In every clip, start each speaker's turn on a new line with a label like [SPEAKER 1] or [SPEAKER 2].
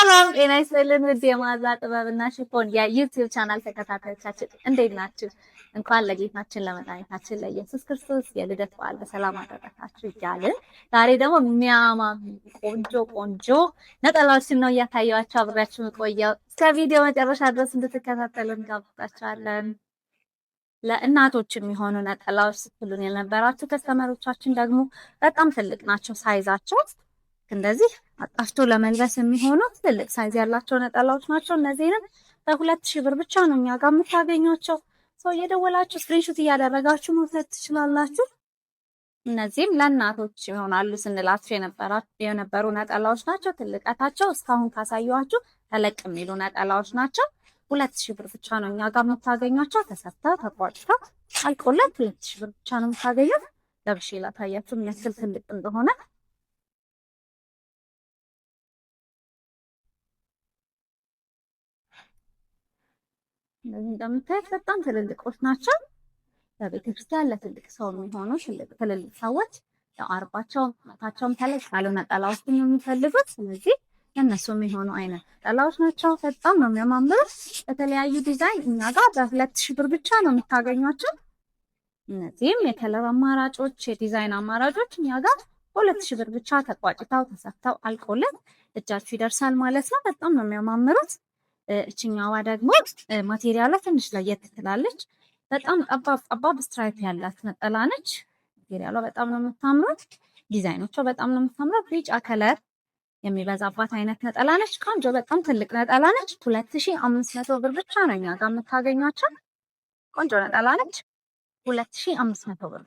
[SPEAKER 1] ሰላም ጤና ይስጥልን ውድ የመዓዛ ጥበብና ሽፎን የዩቲዩብ ቻናል ተከታታዮቻችን እንዴት ናችሁ? እንኳን ለጌታችን ለመድኃኒታችን ለኢየሱስ ክርስቶስ የልደት በዓል በሰላም አደረሳችሁ እያልን ዛሬ ደግሞ ቆንጆ ቆንጆ ነጠላዎችን ነው እያሳየኋችሁ አብሬያችሁ የምቆየው። እስከ ቪዲዮ መጨረሻ ድረስ እንድትከታተሉ እንጋብዛችኋለን። ለእናቶች የሚሆኑ ነጠላዎች ስትሉን የነበራችሁ ከስተመሮቻችን ደግሞ በጣም ትልቅ ናቸው ሳይዛቸው እንደዚህ አጣፍቶ ለመልበስ የሚሆኑ ትልቅ ሳይዝ ያላቸው ነጠላዎች ናቸው። እነዚህንም በ2000 ብር ብቻ ነው እኛ ጋር የምታገኟቸው። ሰው እየደወላችሁ ስክሪንሾት እያደረጋችሁ መውሰድ ትችላላችሁ። እነዚህም ለእናቶች ይሆናሉ ስንላችሁ የነበሩ ነጠላዎች ናቸው። ትልቀታቸው እስካሁን ካሳየኋችሁ ተለቅ የሚሉ ነጠላዎች ናቸው። 2000 ብር ብቻ ነው እኛ ጋር የምታገኟቸው። ተሰፍተው ተቋጭተው አልቆለት 2000 ብር ብቻ ነው የምታገኙት። ለብሼ ላሳያችሁ ምን ያክል ትልቅ እንደሆነ። እነዚህ እንደምታዩት በጣም ትልልቆች ናቸው። ለቤተ ክርስቲያን ለትልቅ ሰው የሚሆኑ ትልልቅ ሰዎች አርባቸውም መታቸውም ተለቅ ያሉ ነጠላዎች ነው የሚፈልጉት። ስለዚህ ለእነሱ የሚሆኑ አይነት ነጠላዎች ናቸው። በጣም ነው የሚያማምሩት። በተለያዩ ዲዛይን እኛ ጋር በ2000 ብር ብቻ ነው የምታገኟቸው። እነዚህም የከለር አማራጮች የዲዛይን አማራጮች እኛ ጋር በ2000 ብር ብቻ ተቋጭተው ተሰፍተው አልቆለት እጃችሁ ይደርሳል ማለት ነው። በጣም ነው የሚያማምሩት። እችኛዋ ደግሞ ማቴሪያሏ ትንሽ ለየት ትላለች። በጣም ጠባብ ስትራይፕ ያላት ነጠላ ነች። ማቴሪያሏ በጣም ነው የምታምሩት። ዲዛይኖቿ በጣም ነው የምታምሩት። ቢጫ ከለር የሚበዛባት አይነት ነጠላ ነች። ቆንጆ በጣም ትልቅ ነጠላ ነች። 2500 ብር ብቻ ነው እኛ ጋር የምታገኟቸው። ቆንጆ ነጠላ ነች። 2500 ብር።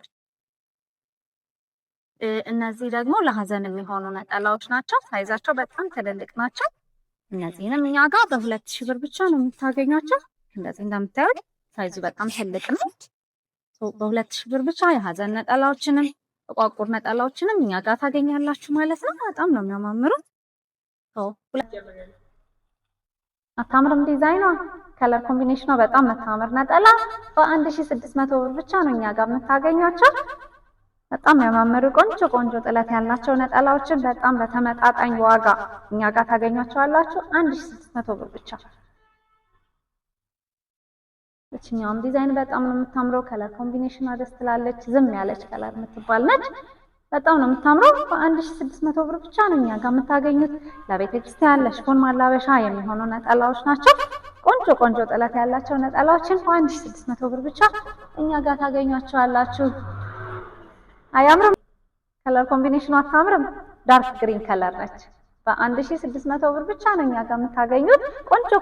[SPEAKER 1] እነዚህ ደግሞ ለሀዘን የሚሆኑ ነጠላዎች ናቸው። ሳይዛቸው በጣም ትልልቅ ናቸው። እነዚህንም እኛ ጋር በ2000 ብር ብቻ ነው የምታገኟቸው። እንደዚህ እንደምታዩት ሳይዙ በጣም ትልቅ ነው። በ2000 ብር ብቻ የሀዘን ነጠላዎችንም ጥቋቁር ነጠላዎችንም እኛ ጋር ታገኛላችሁ ማለት ነው። በጣም ነው የሚያማምሩት። አታምርም? ዲዛይኗ ከለር ኮምቢኔሽኗ በጣም መታመር ነጠላ በ1600 ብር ብቻ ነው እኛ ጋር የምታገኟቸው። በጣም የሚያማምሩ ቆንጆ ጥለት ያላቸው ነጠላዎችን በጣም በተመጣጣኝ ዋጋ እኛ ጋር ታገኟቸዋላችሁ። 1600 ብር ብቻ። እችኛውም ዲዛይን በጣም ነው የምታምረው። ከለር ኮምቢኔሽኗ ደስ ትላለች። ዝም ያለች ከለር የምትባል ነች። በጣም ነው የምታምረው። በ1600 ብር ብቻ ነው እኛ ጋር የምታገኙት። ለቤተ ክርስቲያን ለሽፎን ማላበሻ የሚሆኑ ነጠላዎች ናቸው። ቆንጆ ጥለት ያላቸው ነጠላዎችን በ1600 ብር ብቻ እኛ ጋር ታገኟቸዋላችሁ። አያምርም? ከለር ኮምቢኔሽኑ አታምርም? ዳርክ ግሪን ከለር ነች። በ1600 ብር ብቻ ነው እኛ ጋር የምታገኙት።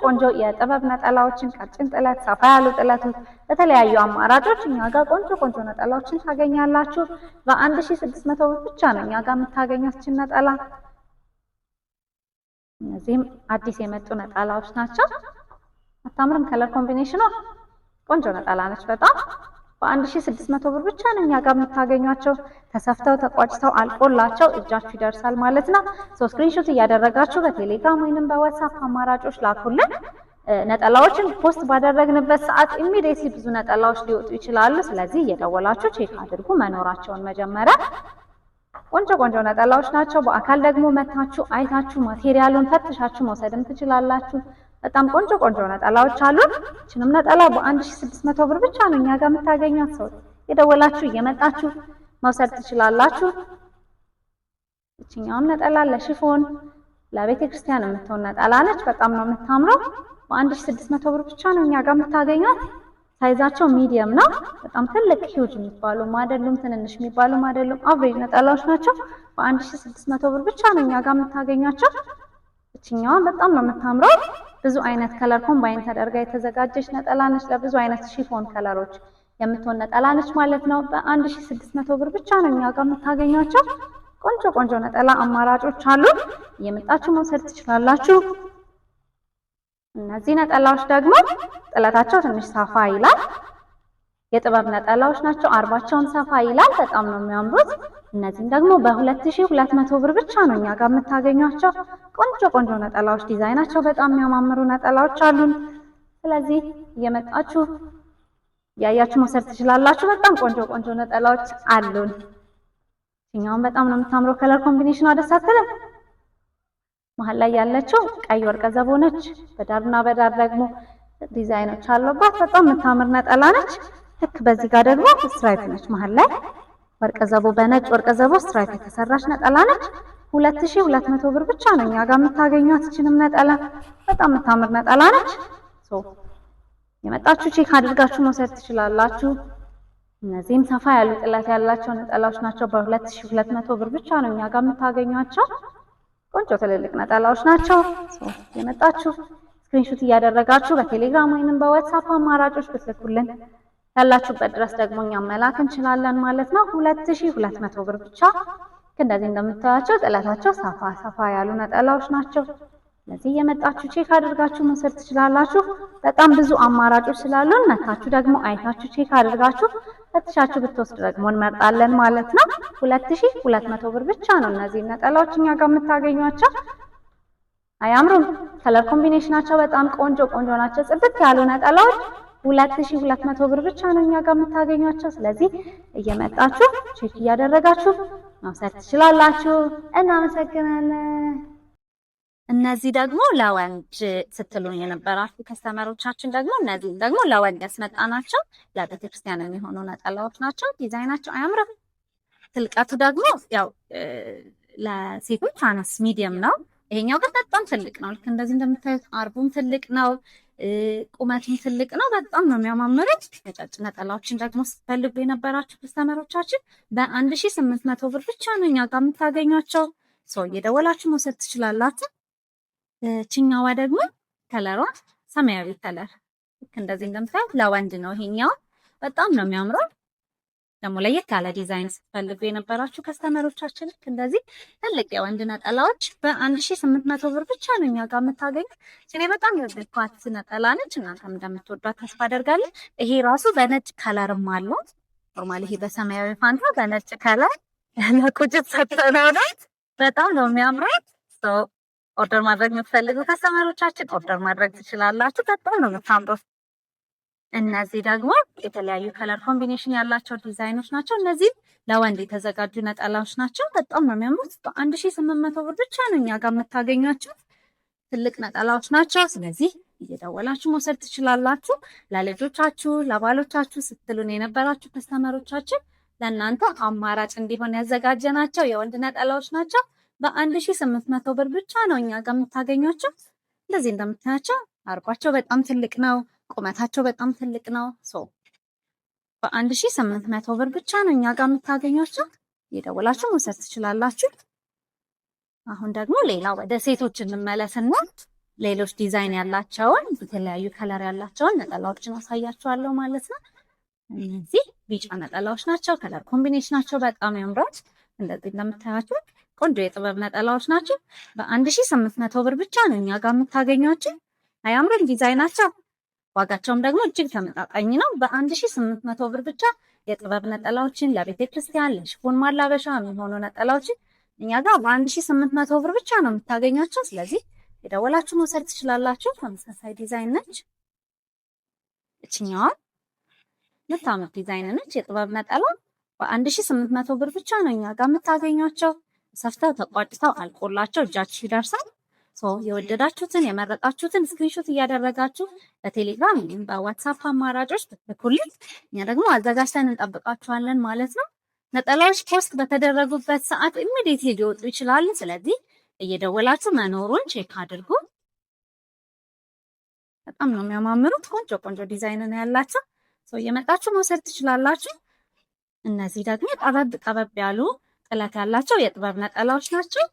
[SPEAKER 1] ቆንጆ የጥበብ ነጠላዎችን ቀጭን ጥለት፣ ሰፋ ያሉ ጥለቶች በተለያዩ አማራጮች እኛ ጋር ቆንጆ ነጠላዎችን ታገኛላችሁ። በ1600 ብር ብቻ ነው እኛ ጋር የምታገኙት ነጠላ። እነዚህም አዲስ የመጡ ነጠላዎች ናቸው። አታምርም? ከለር ኮምቢኔሽኑ ቆንጆ ነጠላ ነች በጣም። በ1600 ብር ብቻ ነው እኛ ጋር የምታገኟቸው። ተሰፍተው ተቋጭተው አልቆላቸው እጃችሁ ይደርሳል ማለት ነው። ስክሪንሾት እያደረጋችሁ በቴሌግራም ወይንም በዋትስአፕ አማራጮች ላኩልን። ነጠላዎችን ፖስት ባደረግንበት ሰዓት ኢሚዲየትሊ ብዙ ነጠላዎች ሊወጡ ይችላሉ። ስለዚህ እየደወላችሁ ቼክ አድርጉ መኖራቸውን መጀመሪያ። ቆንጆ ነጠላዎች ናቸው። በአካል ደግሞ መታችሁ አይታችሁ ማቴሪያሉን ፈትሻችሁ መውሰድም ትችላላችሁ። በጣም ቆንጆ ነጠላዎች አሉ። እችንም ነጠላ በ1600 ብር ብቻ ነው እኛ ጋር የምታገኙት። ሰው የደወላችሁ እየመጣችሁ መውሰድ ትችላላችሁ። እችኛውም ነጠላ ለሽፎን ለቤተ ክርስቲያን የምትሆን ነጠላ ነች። በጣም ነው የምታምረው። በ1600 ብር ብቻ ነው እኛ ጋር የምታገኙት። ሳይዛቸው ሚዲየም ነው። በጣም ትልቅ ሂውጅ የሚባሉ አይደሉም፣ ትንንሽ የሚባሉ አይደሉም። አቨሬጅ ነጠላዎች ናቸው። በ1600 ብር ብቻ ነው እኛ ጋር የምታገኟቸው። እችኛዋን በጣም ነው የምታምረው። ብዙ አይነት ከለር ኮምባይን ተደርጋ የተዘጋጀች ነጠላ ነች። ለብዙ አይነት ሺፎን ከለሮች የምትሆን ነጠላ ነች ማለት ነው። በ1600 ብር ብቻ ነው እኛ ጋር የምታገኟቸው። ቆንጆ ነጠላ አማራጮች አሉ። እየመጣችሁ መውሰድ ትችላላችሁ። እነዚህ ነጠላዎች ደግሞ ጥለታቸው ትንሽ ሰፋ ይላል። የጥበብ ነጠላዎች ናቸው። አርባቸውም ሰፋ ይላል። በጣም ነው የሚያምሩት። እነዚህም ደግሞ በ2200 ብር ብቻ ነው እኛ ጋር የምታገኟቸው። ቆንጆ ነጠላዎች ዲዛይናቸው በጣም የሚያማምሩ ነጠላዎች አሉን። ስለዚህ እየመጣችሁ ያያችሁ መውሰድ ትችላላችሁ። በጣም ቆንጆ ነጠላዎች አሉን። እኛውን በጣም ነው የምታምረው። ከለር ኮምቢኔሽኗ ደስ አትልም? መሀል ላይ ያለችው ቀይ ወርቀ ዘቦ ነች። በዳርና በዳር ደግሞ ዲዛይኖች አሉባት። በጣም የምታምር ነጠላ ነች። ልክ በዚህ ጋር ደግሞ ስትራይፕ ነች። መሀል ላይ ወርቀ ዘቦ በነጭ ወርቀ ዘቦ ስትራይፕ የተሰራች ነጠላ ነች። 2200 ብር ብቻ ነው እኛ ጋር የምታገኟት። እችንም ነጠላ በጣም የምታምር ነጠላ ነች። የመጣችሁ ቼክ አድርጋችሁ መውሰድ ትችላላችሁ። እነዚህም ሰፋ ያሉ ጥለት ያላቸው ነጠላዎች ናቸው። በ2200 ብር ብቻ ነው እኛ ጋር የምታገኟቸው። ቆንጆ ትልልቅ ነጠላዎች ናቸው። የመጣችሁ ስክሪንሾት እያደረጋችሁ በቴሌግራም ወይንም በዋትስአፕ አማራጮች ብትልኩልን ያላችሁበት ድረስ ደግሞ እኛ መላክ እንችላለን ማለት ነው። 2200 ብር ብቻ። እንደዚህ እንደምታያቸው ጥለታቸው ሰፋ ሰፋ ያሉ ነጠላዎች ናቸው። ስለዚህ የመጣችሁ ቼክ አድርጋችሁ መውሰድ ትችላላችሁ። በጣም ብዙ አማራጮች ስላሉን መታችሁ ደግሞ አይታችሁ ቼክ አድርጋችሁ ፈትሻችሁ ብትወስዱ ደግሞ እንመርጣለን ማለት ነው። 2200 ብር ብቻ ነው እነዚህ ነጠላዎች እኛ ጋር የምታገኟቸው። አያምሩም? ከለር ኮምቢኔሽናቸው በጣም ቆንጆ ቆንጆ ናቸው። ጽድት ያሉ ነጠላዎች 2200 ብር ብቻ ነው እኛ ጋር የምታገኟቸው። ስለዚህ እየመጣችሁ ቼክ እያደረጋችሁ መውሰድ ትችላላችሁ። እናመሰግናለን። እነዚህ ደግሞ ለወንድ ስትሉን የነበራችሁ ከስተመሮቻችን ደግሞ እነዚህ ደግሞ ለወንድ ያስመጣናቸው ለቤተክርስቲያን የሚሆኑ ነጠላዎች ናቸው። ዲዛይናቸው አያምርም? ትልቀቱ ደግሞ ያው ለሴቶች አነስ ሚዲየም ነው። ይሄኛው ግን በጣም ትልቅ ነው። ልክ እንደዚህ እንደምታዩት አርቡም ትልቅ ነው፣ ቁመቱም ትልቅ ነው። በጣም ነው የሚያማምሩት። ነጫጭ ነጠላዎችን ደግሞ ስትፈልጉ የነበራችሁ ከስተመሮቻችን በ1800 ብር ብቻ ነው እኛ ጋር የምታገኟቸው። እየደወላችሁ መውሰድ ትችላላችሁ። ችኛዋ ደግሞ ከለሯ ሰማያዊ ከለር ልክ እንደዚህ እንደምታዩት ለወንድ ነው። ይሄኛው በጣም ነው የሚያምረው። ደግሞ ለየት ያለ ዲዛይን ስትፈልጉ የነበራችሁ ከስተመሮቻችን ልክ እንደዚህ ትልቅ የወንድ ነጠላዎች በ1800 ብር ብቻ ነው እኛ ጋር የምታገኙት። እኔ በጣም የወደድኳት ነጠላ ነች። እናንተም እንደምትወዷት ተስፋ አደርጋለሁ። ይሄ ራሱ በነጭ ከለርም አለው። ኖርማሊ ይሄ በሰማያዊ ፋንታ በነጭ ከለር ለቁጭት ሰጥተናል። በጣም ነው የሚያምረው። ኦርደር ማድረግ የምትፈልጉ ከስተመሮቻችን ኦርደር ማድረግ ትችላላችሁ። በጣም ነው የምታምሩት። እነዚህ ደግሞ የተለያዩ ከለር ኮምቢኔሽን ያላቸው ዲዛይኖች ናቸው። እነዚህ ለወንድ የተዘጋጁ ነጠላዎች ናቸው። በጣም ነው የሚያምሩት። በ1800 ብር ብቻ ነው እኛ ጋር የምታገኟቸው። ትልቅ ነጠላዎች ናቸው። ስለዚህ እየደወላችሁ መውሰድ ትችላላችሁ። ለልጆቻችሁ ለባሎቻችሁ ስትሉን የነበራችሁ ከስተመሮቻችን ለእናንተ አማራጭ እንዲሆን ያዘጋጀናቸው የወንድ ነጠላዎች ናቸው። በ1800 ብር ብቻ ነው እኛ ጋር የምታገኟቸው። እንደዚህ እንደምታያቸው አርባቸው በጣም ትልቅ ነው። ቁመታቸው በጣም ትልቅ ነው። በ1800 ብር ብቻ ነው እኛ ጋር የምታገኟቸው። እየደወላችሁ መውሰድ ትችላላችሁ። አሁን ደግሞ ሌላ ወደ ሴቶች እንመለስና ሌሎች ዲዛይን ያላቸውን የተለያዩ ከለር ያላቸውን ነጠላዎችን አሳያችኋለሁ ማለት ነው። እነዚህ ቢጫ ነጠላዎች ናቸው። ከለር ኮምቢኔሽናቸው በጣም ያምራል። እንደዚህ እንደምታያቸው ቆንጆ የጥበብ ነጠላዎች ናቸው። በ1800 ብር ብቻ ነው እኛ ጋር የምታገኟቸው። አያምርም ዲዛይናቸው? ዋጋቸውም ደግሞ እጅግ ተመጣጣኝ ነው። በ1800 ብር ብቻ የጥበብ ነጠላዎችን ለቤተ ክርስቲያን ለሽፎን ማላበሻ የሚሆኑ ነጠላዎችን እኛ ጋር በ1800 ብር ብቻ ነው የምታገኟቸው። ስለዚህ የደወላችሁ መውሰድ ትችላላችሁ። ተመሳሳይ ዲዛይን ነች። እችኛዋ የምታምር ዲዛይን ነች። የጥበብ ነጠላ በ1800 ብር ብቻ ነው እኛ ጋር የምታገኟቸው። ሰፍተው ተቋጭተው አልቆላቸው እጃችሁ ይደርሳል። የወደዳችሁትን የመረጣችሁትን ስክሪንሾት እያደረጋችሁ በቴሌግራም ወይም በዋትስአፕ አማራጮች ብትልኩልን እኛ ደግሞ አዘጋጅተን እንጠብቃችኋለን ማለት ነው። ነጠላዎች ፖስት በተደረጉበት ሰዓት ኢሚዲየትሊ ሊወጡ ይችላሉ። ስለዚህ እየደወላችሁ መኖሩን ቼክ አድርጉ። በጣም ነው የሚያማምሩት። ቆንጆ ቆንጆ ዲዛይን ነው ያላቸው። እየመጣችሁ መውሰድ ትችላላችሁ። እነዚህ ደግሞ ጠበብ ያሉ ጥለት ያላቸው የጥበብ ነጠላዎች ናቸው።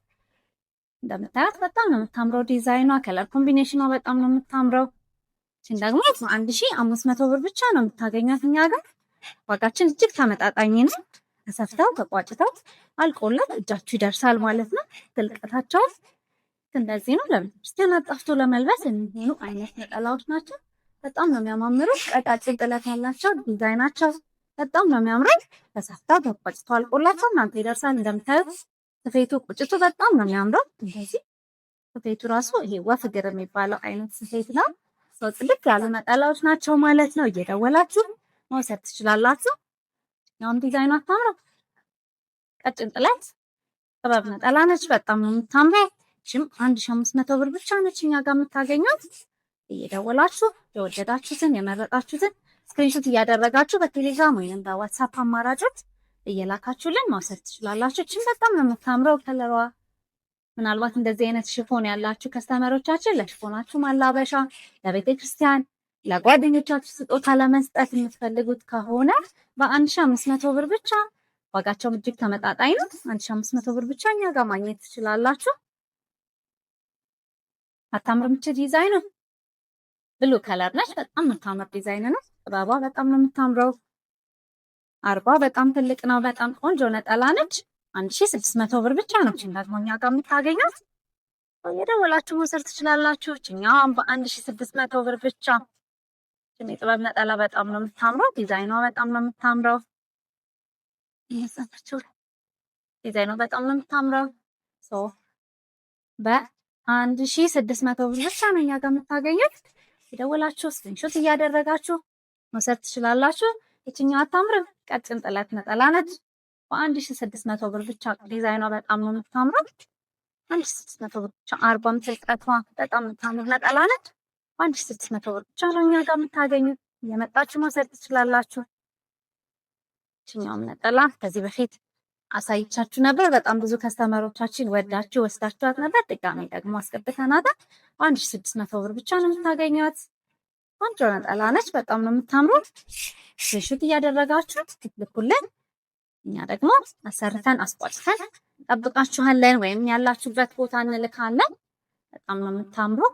[SPEAKER 1] እንደምታያት በጣም ነው የምታምረው ዲዛይኗ። ከለር ኮምቢኔሽኗ በጣም ነው የምታምረው። እቺን ደግሞ 1500 ብር ብቻ ነው የምታገኛት እኛ ጋር። ዋጋችን እጅግ ተመጣጣኝ ነው። ተሰፍተው ተቋጭተው አልቆላት እጃችሁ ይደርሳል ማለት ነው። ጥልቀታቸው እንደዚህ ነው። ለቤተክርስቲያን አጣፍቶ ለመልበስ የሚሆኑ አይነት ነጠላዎች ናቸው። በጣም ነው የሚያማምሩት። ቀጫጭን ጥለት ያላቸው ዲዛይናቸው በጣም ነው የሚያምረው። ተሰፍተው ተቋጭተው አልቆላቸው እናንተ ይደርሳል። እንደምታዩት ስፌቱ ቁጭቱ በጣም ነው የሚያምረው። እንደዚህ ስፌቱ ራሱ ይሄ ወፍ እግር የሚባለው አይነት ስፌት ነው። ጽድቅ ያሉ ነጠላዎች ናቸው ማለት ነው። እየደወላችሁ መውሰድ ትችላላችሁ። ያውም ዲዛይኑ አታምረው። ቀጭን ጥለት ጥበብ ነጠላ ነች። በጣም ነው የምታምረው። እቺም 1500 ብር ብቻ ነች እኛ ጋር የምታገኙት። እየደወላችሁ የወደዳችሁትን የመረጣችሁትን ስክሪንሾት እያደረጋችሁ በቴሌግራም ወይንም በዋትስአፕ አማራጮች እየላካችሁልን መውሰድ ትችላላችሁ። እቺም በጣም ነው የምታምረው ከለሯ። ምናልባት እንደዚህ አይነት ሽፎን ያላችሁ ከስተመሮቻችን ለሽፎናችሁ ማላበሻ፣ ለቤተ ክርስቲያን፣ ለጓደኞቻችሁ ስጦታ ለመስጠት የምትፈልጉት ከሆነ በ1500 ብር ብቻ ዋጋቸው እጅግ ተመጣጣኝ ነው። 1500 ብር ብቻ እኛ ጋር ማግኘት ትችላላችሁ። አታምርም? እቺ ዲዛይን ነው ብሉ ከለር ነች። በጣም የምታምር ዲዛይን ነው። ጥበቧ በጣም ነው የምታምረው። አርባ በጣም ትልቅ ነው። በጣም ቆንጆ ነጠላ ነች። 1600 ብር ብቻ ነው ደግሞ እኛ ጋር የምታገኙት። የደወላችሁ መውሰድ ትችላላችሁ። እኛም በ1600 ብር ብቻ። የጥበብ ነጠላ በጣም ነው የምታምረው። ዲዛይኗ በጣም ነው የምታምረው። ዲዛይኗ በጣም ነው የምታምረው። በ1600 ብር ብቻ ነው እኛ ጋር የምታገኙት። የደወላችሁ ስክሪንሾት እያደረጋችሁ መውሰድ ትችላላችሁ። እቺኛው አታምርም? ቀጭን ጥለት ነጠላ ነች። በ1600 ብር ብቻ። ዲዛይኗ በጣም ነው የምታምረው። 1600 ብር ብቻ። 40 ትልቀቷ በጣም የምታምር ነጠላ ነች። በ1600 ብር ብቻ ነው እኛ ጋር የምታገኙት። እየመጣችሁ መውሰድ ትችላላችሁ። እቺኛውም ነጠላ ከዚህ በፊት አሳይቻችሁ ነበር። በጣም ብዙ ከስተመሮቻችን ወዳችሁ ወስዳችኋት ነበር። ድጋሜ ደግሞ አስገብተናታል። 1600 ብር ብቻ ነው የምታገኙት። ቆንጆ ነጠላ ነች። በጣም ነው የምታምረው። ሽት እያደረጋችሁ ትልኩልን። እኛ ደግሞ አሰርተን አስቋጭተን ጠብቃችኋለን፣ ወይም ያላችሁበት ቦታ እንልካለን። በጣም ነው የምታምረው።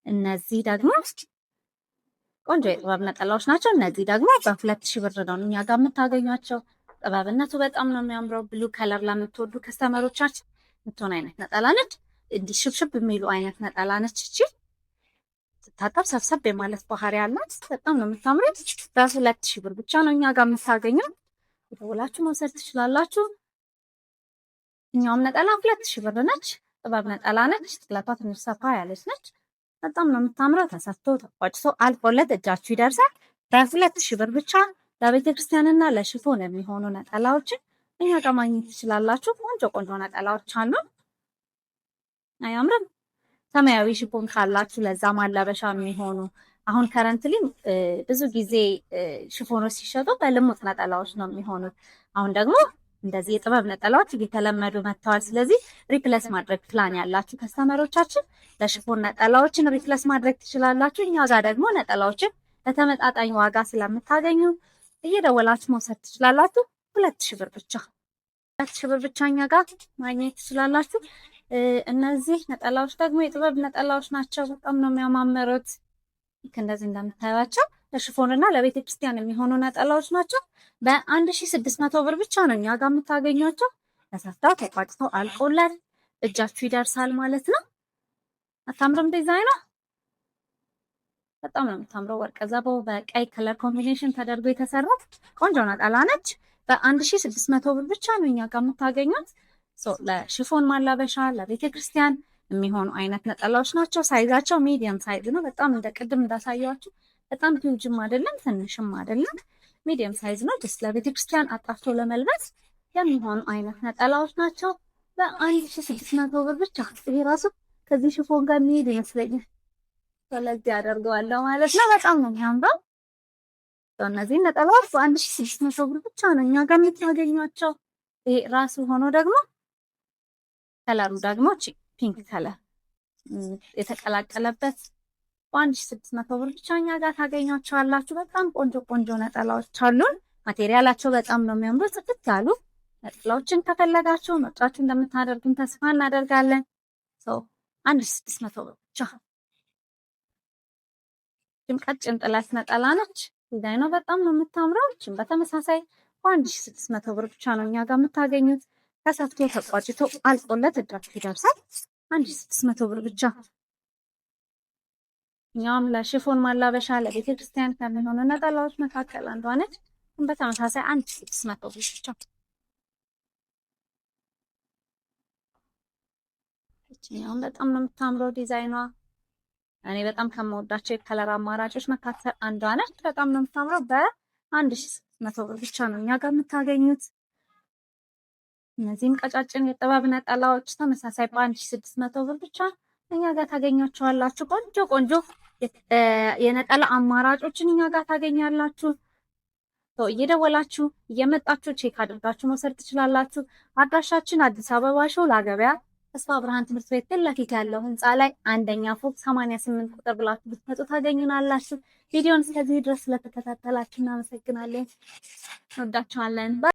[SPEAKER 1] እነዚህ ደግሞ ቆንጆ የጥበብ ነጠላዎች ናቸው። እነዚህ ደግሞ በ2000 ብር ነው እኛ ጋር የምታገኟቸው። ጥበብነቱ በጣም ነው የሚያምረው። ብሉ ከለር ለምትወዱ ከስተመሮቻችን የምትሆን አይነት ነጠላ ነች። እንዲህ ሽብሽብ የሚሉ አይነት ነጠላ ነች። እቺ ስታጠብ ሰብሰብ የማለት ባህሪ ያላት በጣም ነው የምታምረው። በ2000 ብር ብቻ ነው እኛ ጋር የምታገኘው። ደውላችሁ መውሰድ ትችላላችሁ። እኛውም ነጠላ 2000 ብር ነች። ጥበብ ነጠላ ነች። ጥለቷ ትንሽ ሰፋ ያለች ነች። በጣም ነው የምታምረው። ተሰፍቶ ተቋጭቶ አልቆለት እጃችሁ ይደርሳል። በ2000 ብር ብቻ ለቤተ ክርስቲያንና ለሽፎን የሚሆኑ ነጠላዎችን እኛ ጋር ማግኘት ትችላላችሁ። ቆንጆ ቆንጆ ነጠላዎች አሉ። አያምርም? ሰማያዊ ሽፎን ካላችሁ ለዛ ማላበሻ የሚሆኑ አሁን ከረንትሊ ብዙ ጊዜ ሽፎኖች ሲሸጡ በልሙጥ ነጠላዎች ነው የሚሆኑት። አሁን ደግሞ እንደዚህ የጥበብ ነጠላዎች እየተለመዱ መጥተዋል። ስለዚህ ሪፕለስ ማድረግ ፕላን ያላችሁ ከስተመሮቻችን ለሽፎን ነጠላዎችን ሪፕለስ ማድረግ ትችላላችሁ። እኛ ጋር ደግሞ ነጠላዎችን በተመጣጣኝ ዋጋ ስለምታገኙ እየደወላችሁ መውሰድ ትችላላችሁ። 2000 ብር ብቻ 2000 ብር ብቻ እኛ ጋር ማግኘት ትችላላችሁ። እነዚህ ነጠላዎች ደግሞ የጥበብ ነጠላዎች ናቸው። በጣም ነው የሚያማምሩት። ልክ እንደዚህ እንደምታዩቸው ለሽፎንና ለቤተ ክርስቲያን የሚሆኑ ነጠላዎች ናቸው። በ1600 ብር ብቻ ነው እኛ ጋር የምታገኟቸው። ተሰፍተው ተቋጭተው አልቆለት እጃችሁ ይደርሳል ማለት ነው። አታምርም? ዲዛይኗ በጣም ነው የምታምረው። ወርቀ ዘቦ በቀይ ከለር ኮምቢኔሽን ተደርጎ የተሰራች ቆንጆ ነጠላ ነች። በ1600 ብር ብቻ ነው እኛ ጋር የምታገኙት። ለሽፎን ማላበሻ ለቤተ ክርስቲያን የሚሆኑ አይነት ነጠላዎች ናቸው። ሳይዛቸው ሚዲየም ሳይዝ ነው። በጣም እንደ ቅድም እንዳሳየዋችሁ በጣም ሂውጅም አይደለም ትንሽም አይደለም፣ ሚዲየም ሳይዝ ነው። ደስ ለቤተ ክርስቲያን አጣፍቶ ለመልበስ የሚሆኑ አይነት ነጠላዎች ናቸው። በ1600 ብር ብቻ። ይሄ ራሱ ከዚህ ሽፎን ጋር የሚሄድ ይመስለኛል። ስለዚህ አደርገዋለሁ ማለት ነው። በጣም ነው የሚያምረው። እነዚህ ነጠላዎች በ1600 ብር ብቻ ነው እኛ ጋር የምታገኟቸው። ይሄ ራሱ ሆኖ ደግሞ ከለሩ ደግሞ ፒንክ ከለር የተቀላቀለበት በ1600 ብር ብቻ እኛ ጋር ታገኟቸዋላችሁ። በጣም ቆንጆ ቆንጆ ነጠላዎች አሉን። ማቴሪያላቸው በጣም ነው የሚያምሩ። ጽድት ያሉ ነጠላዎችን ከፈለጋችሁ ምርጫችሁ እንደምታደርጉን ተስፋ እናደርጋለን። 1600 ብር ብቻ። ቀጭን ጥለት ነጠላ ነች። ዲዛይኗ በጣም ነው የምታምረው። እቺም በተመሳሳይ በ1600 ብር ብቻ ነው እኛ ጋር የምታገኙት። ተሰፍቶ ተቋጭቶ አልቆለት እጃችሁ ይደርሳል። 1600 ብር ብቻ። እኛም ለሽፎን ማላበሻ ለቤተ ክርስቲያን ከሚሆኑ ነጠላዎች መካከል አንዷ ነች። በተመሳሳይ 1600 ብር ብቻ። እቺኛም በጣም ነው የምታምረው ዲዛይኗ። እኔ በጣም ከመወዳቸው የከለር አማራጮች መካከል አንዷ ነች። በጣም ነው የምታምረው። በ1600 ብር ብቻ ነው እኛ ጋር የምታገኙት። እነዚህም ቀጫጭን የጥበብ ነጠላዎች ተመሳሳይ በ1600 ብር ብቻ እኛ ጋር ታገኛቸዋላችሁ። ቆንጆ ቆንጆ የነጠላ አማራጮችን እኛ ጋር ታገኛላችሁ። እየደወላችሁ እየመጣችሁ ቼክ አድርጋችሁ መውሰድ ትችላላችሁ። አድራሻችን አዲስ አበባ ሾላ ገበያ ተስፋ ብርሃን ትምህርት ቤት ፊት ለፊት ያለው ህንፃ ላይ አንደኛ ፎቅ 88 ቁጥር ብላችሁ ብትመጡ ታገኙናላችሁ። ቪዲዮን እስከዚህ ድረስ ስለተከታተላችሁ እናመሰግናለን። እንወዳችኋለን።